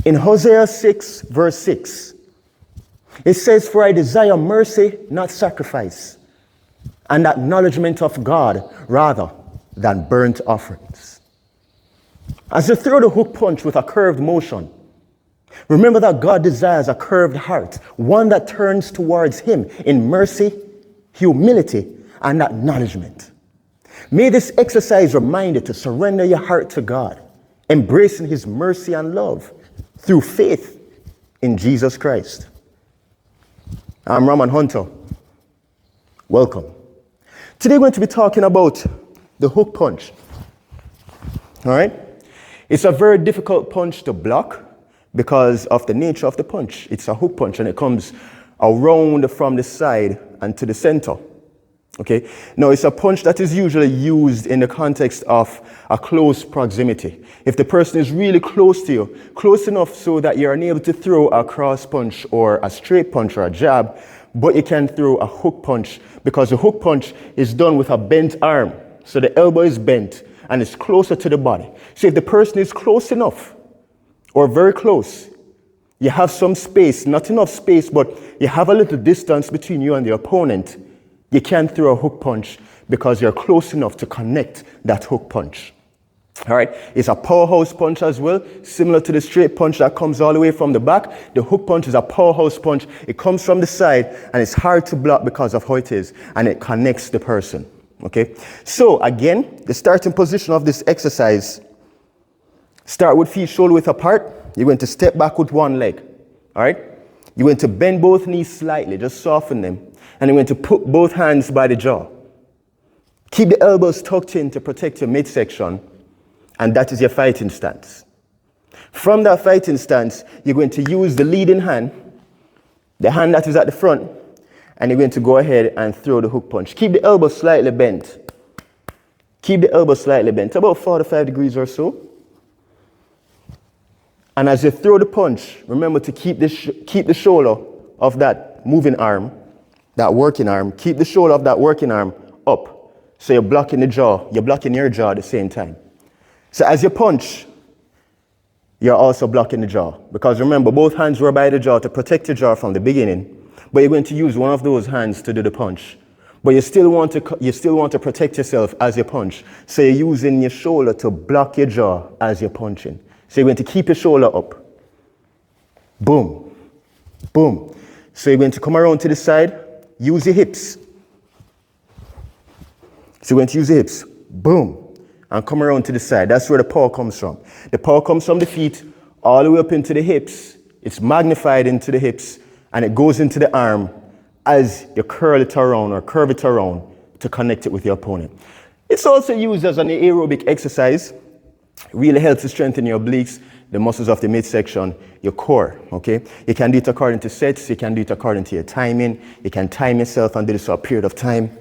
In Hosea 6, verse 6, it says, "For I desire mercy, not sacrifice, and acknowledgement of God rather than burnt offerings." As you throw the hook punch with a curved motion, remember that God desires a curved heart, one that turns towards Him in mercy, humility, and acknowledgement. May this exercise remind you to surrender your heart to God, embracing His mercy and love through faith in Jesus Christ. I'm Raman Hunter. Welcome. Today we're going to be talking about the hook punch. All right? It's a very difficult punch to block because of the nature of the punch. It's a hook punch and it comes around from the side and to the center. Okay? Now, it's a punch that is usually used in the context of a close proximity. If the person is really close to you, close enough so that you're unable to throw a cross punch or a straight punch or a jab, but you can throw a hook punch because the hook punch is done with a bent arm. So the elbow is bent and it's closer to the body. So if the person is close enough or very close, you have some space, not enough space, but you have a little distance between you and the opponent, you can throw a hook punch because you're close enough to connect that hook punch. All right, it's a powerhouse punch as well, similar to the straight punch that comes all the way from the back. The hook punch is a powerhouse punch. It comes from the side and it's hard to block because of how it is, and it connects the person. Okay, so again, the starting position of this exercise, start with feet shoulder width apart. You're going to step back with one leg. All right, you're going to bend both knees slightly, just soften them. And you're going to put both hands by the jaw. Keep the elbows tucked in to protect your midsection, and that is your fighting stance. From that fighting stance, you're going to use the leading hand, the hand that is at the front, and you're going to go ahead and throw the hook punch. Keep the elbow slightly bent. Keep the elbow slightly bent, about 45 degrees or so. And as you throw the punch, remember to keep the shoulder of that moving arm, that working arm, keep the shoulder of that working arm up. So you're blocking the jaw, you're blocking your jaw at the same time. So as you punch, you're also blocking the jaw. Because remember, both hands were by the jaw to protect your jaw from the beginning. But you're going to use one of those hands to do the punch. But you still want to protect yourself as you punch. So you're using your shoulder to block your jaw as you're punching. So you're going to keep your shoulder up. Boom. Boom. So you're going to come around to the side. Use your hips. So you're going to use your hips. Boom. And come around to the side. That's where the power comes from. The power comes from the feet all the way up into the hips. It's magnified into the hips. And it goes into the arm as you curl it around or curve it around to connect it with your opponent. It's also used as an aerobic exercise. It really helps to strengthen your obliques, the muscles of the midsection, your core, okay? You can do it according to sets, you can do it according to your timing, you can time yourself and do this for a period of time,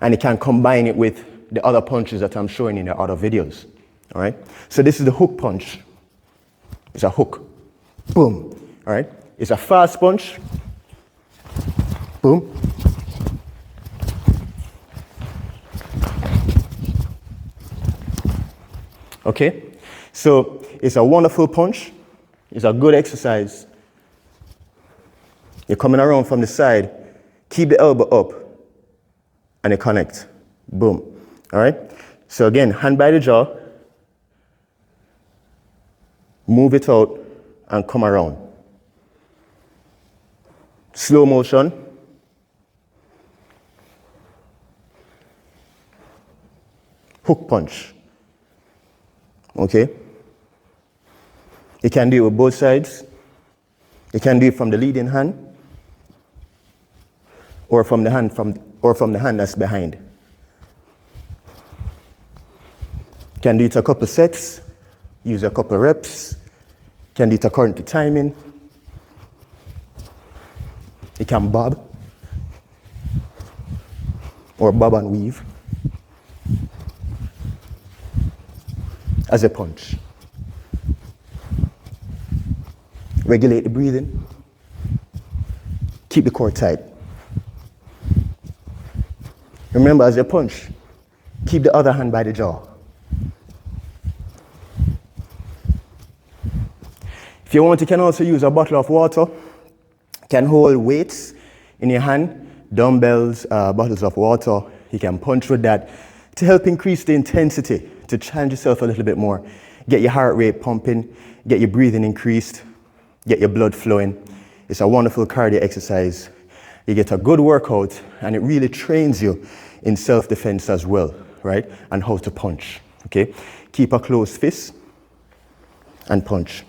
and you can combine it with the other punches that I'm showing in the other videos, all right? So this is the hook punch. It's a hook, boom, all right? It's a fast punch, boom. Okay, so it's a wonderful punch. It's a good exercise. You're coming around from the side. Keep the elbow up and you connect. Boom. All right? So again, hand by the jaw. Move it out and come around. Slow motion. Hook punch. Okay? You can do it with both sides. You can do it from the leading hand or from the hand that's behind. You can do it a couple sets, use a couple reps. You can do it according to timing. You can bob or bob and weave as a punch. Regulate the breathing. Keep the core tight. Remember, as you punch, keep the other hand by the jaw. If you want, you can also use a bottle of water. You can hold weights in your hand, dumbbells, bottles of water. You can punch with that to help increase the intensity, to challenge yourself a little bit more, get your heart rate pumping, get your breathing increased, get your blood flowing. It's a wonderful cardio exercise. You get a good workout, and it really trains you in self-defense as well, right? And how to punch, okay? Keep a closed fist and punch.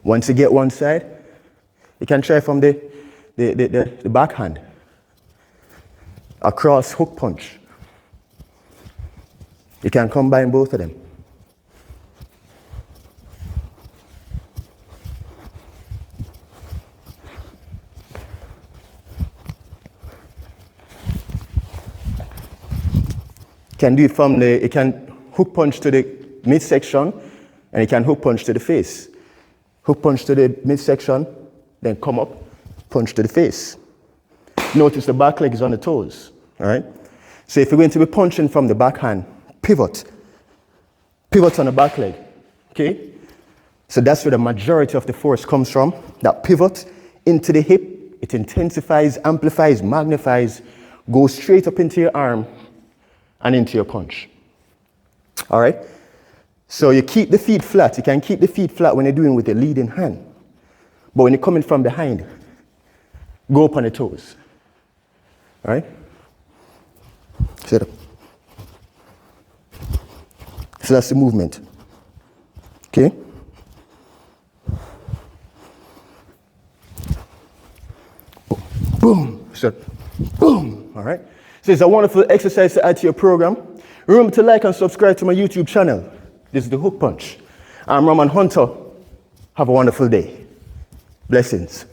Once you get one side, you can try from the backhand. A cross hook punch. You can combine both of them. Can do it from you can hook punch to the midsection, and you can hook punch to the face. Hook punch to the midsection, then come up, punch to the face. Notice the back leg is on the toes, all right? So if you're going to be punching from the backhand, pivot. Pivot on the back leg, okay? So that's where the majority of the force comes from. That pivot into the hip, it intensifies, amplifies, magnifies, goes straight up into your arm and into your punch. All right? So you keep the feet flat. You can keep the feet flat when you're doing with the leading hand. But when you're coming from behind, go up on the toes. All right? Sit up. So that's the movement. Okay? Boom. So, boom. All right? So it's a wonderful exercise to add to your program. Remember to like and subscribe to my YouTube channel. This is the Hook Punch. I'm Roman Hunter. Have a wonderful day. Blessings.